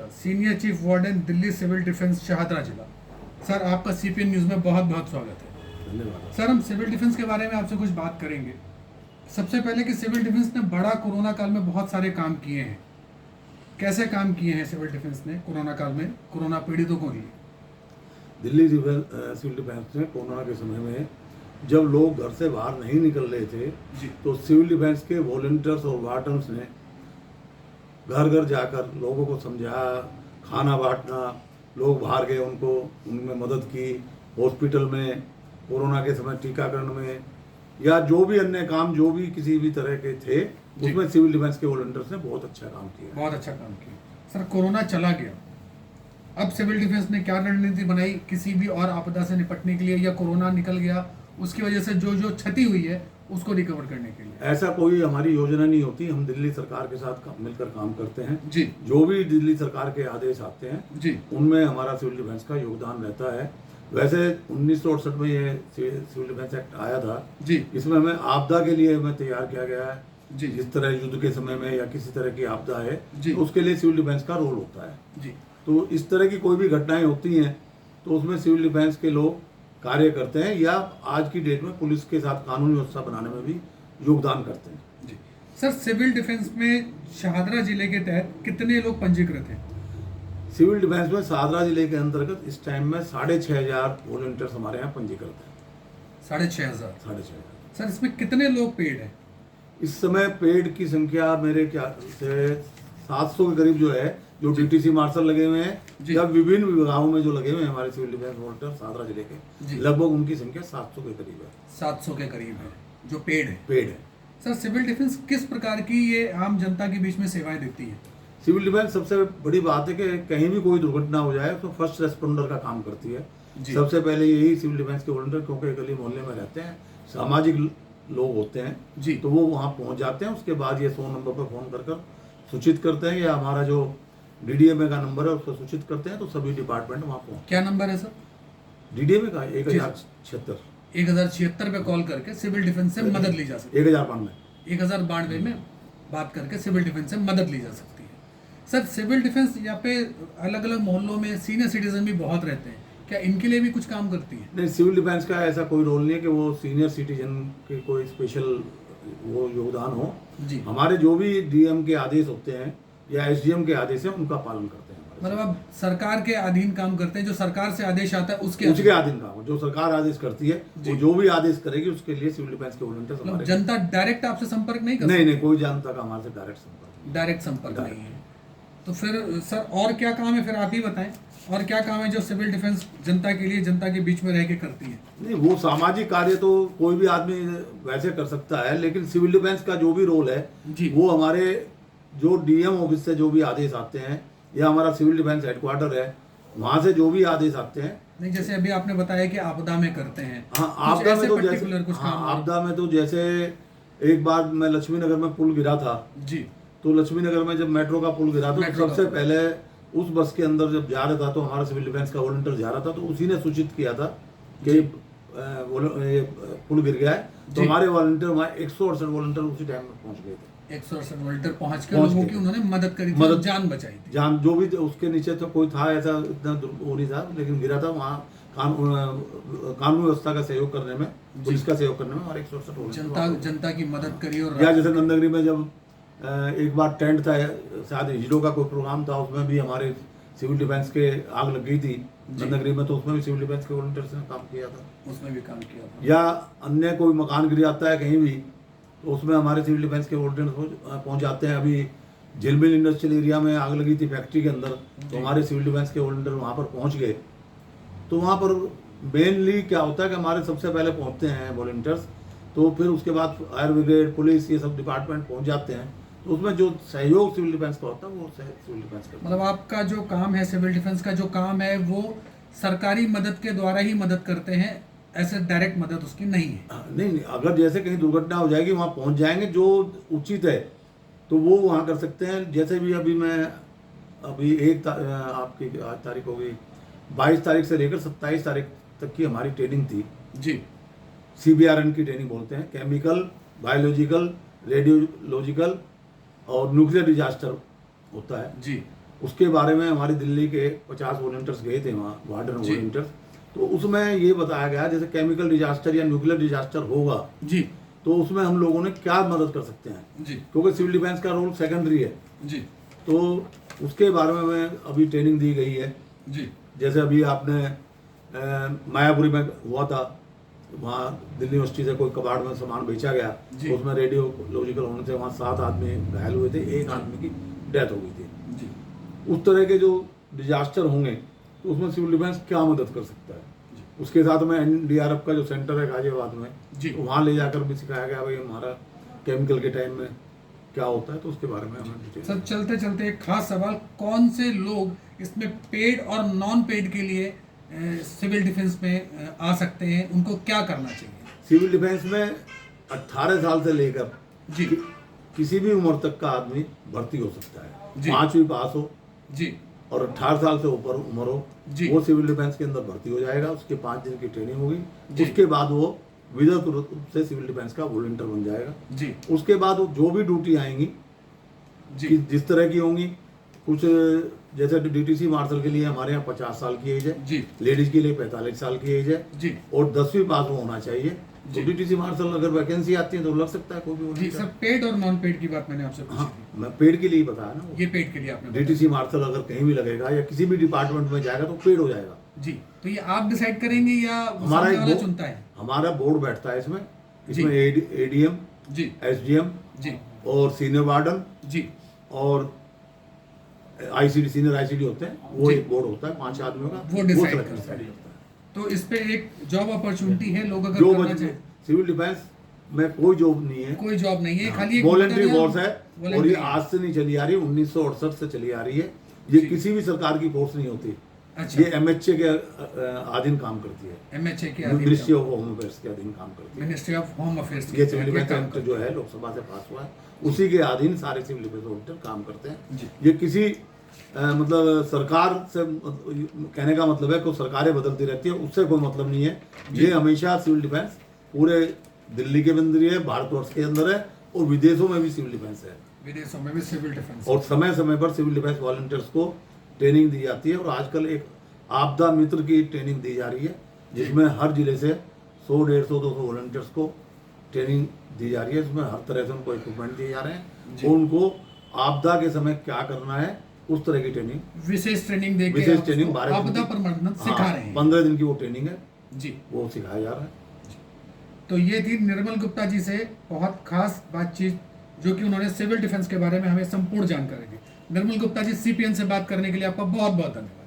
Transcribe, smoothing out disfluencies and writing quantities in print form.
Gupta, senior chief warden, Delhi civil defence, Shahdara जिला। Sir, आपका CPN news में बहुत बहुत स्वागत है। धन्यवाद। सर, हम सिविल डिफेंस के बारे में आपसे कुछ बात करेंगे। सबसे पहले कि सिविल डिफेंस ने बड़ा कोरोना काल में बहुत सारे काम किए हैं। कैसे काम किए हैं सिविल डिफेंस ने कोरोना काल में कोरोना पीड़ितों को लिए? दिल्ली सिविल डिफेंस ने कोरोना के समय में जब लोग घर से बाहर नहीं निकल रहे थे जी। तो सिविल डिफेंस के वॉलंटियर्स और वार्डन्स ने घर घर जाकर लोगों को समझाया, खाना बांटना, लोग बाहर गए उनको उनमें मदद की, हॉस्पिटल में कोरोना के समय टीकाकरण में या जो भी अन्य काम जो भी किसी भी तरह के थे उसमें सिविल डिफेंस के वॉलंटियर्स ने बहुत अच्छा काम किया। बहुत अच्छा काम किया। सर, कोरोना चला गया, अब सिविल डिफेंस ने क्या रणनीति बनाई किसी भी और आपदा से निपटने के लिए, या कोरोना निकल गया उसकी वजह से जो जो क्षति हुई है उसको रिकवर करने के लिए? ऐसा कोई हमारी योजना नहीं होती। हम दिल्ली सरकार के साथ मिलकर काम करते हैं जी। जो भी दिल्ली सरकार के आदेश आते हैं जी, उनमें हमारा सिविल डिफेंस का योगदान रहता है। वैसे 1968 में ये सिविल डिफेंस एक्ट आया था जी, इसमें हमें आपदा के लिए हमें तैयार किया गया है। जी, जिस तरह युद्ध के समय में या किसी तरह की आपदा है जी। तो उसके लिए सिविल डिफेंस का रोल होता है। जी। तो इस तरह की कोई भी घटनाएं होती हैं तो उसमें सिविल डिफेंस के लोग कार्य करते हैं या आज की डेट में पुलिस के साथ कानूनी व्यवस्था बनाने में भी योगदान करते हैं। जी। सर, सिविल डिफेंस में शाहदरा जिले के तहत कितने लोग पंजीकृत हैं? सिविल डिफेंस में शाहदरा जिले के अंतर्गत इस टाइम में 6,500 वॉलंटियर्स हमारे यहाँ पंजीकृत हैं। 6,500। 6,500। सर, इसमें कितने लोग पेड हैं? इस समय पेड की संख्या मेरे ख्याल से 700 के करीब जो है, जो डीटीसी मार्शल लगे हुए हैं या विभिन्न विभागों में जो लगे हुए हैं हमारे सिविल डिफेंस वॉलंटियर शाहदरा जिले के, लगभग उनकी संख्या 700 के करीब है। 700 के करीब है जो पेड है। पेड है। सर, सिविल डिफेंस किस प्रकार की ये आम जनता के बीच में सेवाएं देती है? सिविल डिफेंस सबसे बड़ी बात है कि कहीं भी कोई दुर्घटना हो जाए तो फर्स्ट रेस्पोंडर का काम करती है। सबसे पहले यही सिविल डिफेंस के वॉलंटियर, क्योंकि गली मोहल्ले में रहते हैं, सामाजिक लोग होते हैं जी, तो वो वहाँ पहुँच जाते हैं। उसके बाद ये 100 नंबर पर फ़ोन कर सूचित करते हैं या हमारा जो डीडीएमए का नंबर है उसको सूचित करते हैं तो सभी डिपार्टमेंट वहाँ पहुँच। क्या नंबर है सर? डीडीएमए का 1076 1076 पे कॉल करके सिविल डिफेंस से मदद ली जा सकती है। 1092 में बात करके सिविल डिफेंस से मदद ली जा सकती है। सर, सिविल डिफेंस यहाँ पे अलग अलग मोहल्लों में सीनियर सिटीजन भी बहुत रहते हैं, क्या इनके लिए भी कुछ काम करती है? नहीं, सिविल डिफेंस का ऐसा कोई रोल नहीं है कि वो सीनियर सिटीजन के कोई स्पेशल वो योगदान हो। जी। हमारे जो भी डीएम के आदेश होते हैं या एसडीएम के आदेश है उनका पालन करते हैं। मतलब आप सरकार के अधीन काम करते हैं, जो सरकार से आदेश आता है उसके अधीन काम, जो सरकार आदेश करती है वो जो भी आदेश करेगी उसके लिए सिविल डिफेंस के वॉलंटियर्स हमारे। जनता डायरेक्ट आपसे संपर्क नहीं कर नहीं, कोई जनता का हमारे से डायरेक्ट संपर्क नहीं है। तो फिर सर और क्या काम है, फिर आप ही बताएं, और क्या काम है जो सिविल डिफेंस जनता के लिए, जनता के बीच में रह के करती है? नहीं, वो सामाजिक कार्य तो कोई भी आदमी वैसे कर सकता है, लेकिन सिविल डिफेंस का जो भी रोल है वो हमारे जो डीएम ऑफिस से जो भी आदेश आते हैं या हमारा सिविल डिफेंस हेडक्वार्टर है वहाँ से जो भी आदेश आते हैं। नहीं, जैसे अभी आपने बताया कि आपदा में करते हैं। हाँ, आपदा में तो जैसे एक बार मैं लक्ष्मी नगर में पुल गिरा था जी, तो लक्ष्मी नगर में जब मेट्रो का पुल गिरा था तो सबसे पहले उस बस के अंदर जब जा रहा था तो हमारा सिविल डिफेंस का वॉलंटियर जा रहा था तो उसी ने सूचित किया था कि पुल गिर गया है। तो हमारे वॉलंटियर वहाँ 168 वॉलंटियर उसी टाइम में पहुंच गए थे। 168 वॉलंटियर पहुंच के लोगों की उन्होंने मदद करी थी, जान बचाई थी। जान जो भी उसके नीचे तो कोई था ऐसा इतना वो नहीं था, लेकिन गिरा था वहाँ कानून व्यवस्था का सहयोग करने में, पुलिस का सहयोग करने में हमारे 168 जनता की मदद करी। और या जैसे नंदगिरी में जब एक बार टेंट था, शायद हीरो का कोई प्रोग्राम था, उसमें भी हमारे सिविल डिफेंस के आग लग गई थी नंदगिरी में, तो उसमें भी सिविल डिफेंस के वॉलंटियर्स ने काम किया था। उसमें भी काम किया था। या अन्य कोई मकान गिर जाता है कहीं भी तो उसमें हमारे सिविल डिफेंस के वॉलंटियर्स पहुंच जाते हैं। अभी झिलमिल इंडस्ट्रियल एरिया में आग लगी थी फैक्ट्री के अंदर, तो हमारे सिविल डिफेंस के वॉलंटियर वहाँ पर पहुँच गए। तो वहाँ पर मेनली क्या होता है कि हमारे सबसे पहले पहुँचते हैं वॉलंटियर्स, तो फिर उसके बाद फायर ब्रिगेड, पुलिस, ये सब डिपार्टमेंट पहुँच जाते हैं। तो उसमें जो सहयोग सिविल डिफेंस का होता है वो सिविल डिफेंस का, मतलब आपका जो काम है, सिविल डिफेंस का जो काम है वो सरकारी मदद के द्वारा ही मदद करते हैं, ऐसे डायरेक्ट मदद उसकी नहीं है? नहीं, अगर जैसे कहीं दुर्घटना हो जाएगी वहाँ पहुँच जाएंगे, जो उचित है तो वो वहाँ कर सकते हैं। जैसे भी अभी आपकी आज तारीख हो गई, 22 तारीख से लेकर 27 तारीख तक की हमारी ट्रेनिंग थी जी। CBRN की ट्रेनिंग बोलते हैं, केमिकल, बायोलॉजिकल, रेडियोलॉजिकल और न्यूक्लियर डिजास्टर होता है जी। उसके बारे में हमारी दिल्ली के 50 वॉलंटियर्स गए थे वहाँ, वार्डन वॉलंटियर्स। तो उसमें ये बताया गया जैसे केमिकल डिजास्टर या न्यूक्लियर डिजास्टर होगा जी, तो उसमें हम लोगों ने क्या मदद कर सकते हैं जी, क्योंकि सिविल डिफेंस का रोल सेकेंडरी है। जी, तो उसके बारे में हमें अभी ट्रेनिंग दी गई है। जी, जैसे अभी आपने मायापुरी में हुआ था, वहाँ दिल्ली यूनिवर्सिटी से कोई कबाड़ में सामान बेचा गया तो उसमें रेडियोलॉजिकल होने से वहाँ 7 आदमी घायल हुए थे, 1 आदमी की डेथ हो गई थी। जी, उस तरह के जो डिजास्टर होंगे तो उसमें सिविल डिफेंस क्या मदद कर सकता है। उसके साथ में NDRF का जो सेंटर है गाजियाबाद में, तो वहाँ ले जाकर भी सिखाया गया भाई हमारा केमिकल के टाइम में क्या होता है, तो उसके बारे में हमें डिटेल। सर चलते चलते एक खास सवाल, कौन से लोग इसमें पेड और नॉन पेड के लिए सिविल डिफेंस में आ सकते हैं, उनको क्या करना चाहिए? सिविल डिफेंस में 18 साल से लेकर जी, किसी भी उम्र तक का आदमी भर्ती हो सकता है। जी। 5वीं पास हो जी, और 18 साल से ऊपर उम्र हो, जी। वो सिविल डिफेंस के अंदर भर्ती हो जाएगा। उसके 5 दिन की ट्रेनिंग जी। होगी, उसके बाद वो विधिवत रूप से सिविल डिफेंस का वॉलंटियर बन जाएगा। जी, उसके बाद वो जो भी ड्यूटी आएंगी जी, कि जिस तरह की होंगी, कुछ जैसे DTC मार्शल के लिए हमारे यहाँ 50 साल की एज है, जी, लेडीज के लिए 45 साल की एज है, जी, और 10वीं पास होना चाहिए। तो जी। DTC मार्शल अगर वैकेंसी आती है तो लग सकता है कोई भी जी। volunteer। सर पेड और नॉन पेड की बात मैंने आपसे पूछी हाँ, थी, मैं पेड के लिए ही बताया ना। ये पेड के लिए आपने बताया। DTC मार्शल अगर कहीं भी लगेगा या किसी भी डिपार्टमेंट में जाएगा तो पेड हो जाएगा। जी, तो ये आप डिसाइड करेंगे या हमारा सामने एक वाला बोर्ड चुनता है? हमारा बोर्ड बैठता है इसमें जी। ADM, जी, SDM जी, और सीनियर वार्डन जी, और ICD, सीनियर ICD होते हैं, वो जी। एक बोर्ड होता है 5 आदमियों का, वो decide select करता है। करता है। तो इस पे एक जॉब अपॉर्चुनिटी है, लोग अगर जो करना चाहें, सिविल डिफेंस में कोई जॉब नहीं है, कोई जॉब नहीं है, खाली एक वॉलंटरी battalion, फोर्स है। और ये voluntary। आज से नहीं चली आ रही, 1968 से चली आ रही है। ये जी। किसी भी सरकार की फोर्स नहीं होती, अच्छा, ये MHA के अधीन काम करती है, MHA के मिनिस्ट्री ऑफ होम अफेयर्स के अधीन काम करती है। मिनिस्ट्री ऑफ होम अफेयर्स ये सिविल डिफेंस एक्ट जो है लोकसभा से पास हुआ है, उसी के अधीन सारे सिविल डिफेंस वॉलंटियर काम करते हैं। जी, ये किसी मतलब सरकार से कहने का मतलब है कि सरकारें बदलती रहती है, उससे कोई मतलब नहीं है। ये हमेशा सिविल डिफेंस पूरे दिल्ली के अंदर ही है, भारतवर्ष के अंदर है, और विदेशों में भी सिविल डिफेंस है। विदेशों में भी सिविल डिफेंस। और समय समय पर सिविल डिफेंस वॉलंटियर्स को ट्रेनिंग दी जाती है। और आजकल एक आपदा मित्र की ट्रेनिंग दी जा रही है, जिसमें हर जिले से 100, 150, 200 वॉलंटियर्स को ट्रेनिंग दी जा रही है। इसमें हर तरह से उनको इक्विपमेंट दिए जा रहे हैं और उनको आपदा के समय क्या करना है उस तरह की ट्रेनिंग, विशेष ट्रेनिंग देके विशेष ट्रेनिंग आपदा प्रबंधन सिखा रहे हैं। 15 दिन की वो ट्रेनिंग है जी, वो सिखाया जा रहा है। तो ये थी निर्मल गुप्ता जी से बहुत खास बातचीत, जो कि उन्होंने सिविल डिफेंस के बारे में हमें संपूर्ण जानकारी दी। निर्मल गुप्ता जी, CPN से बात करने के लिए आपका बहुत बहुत धन्यवाद।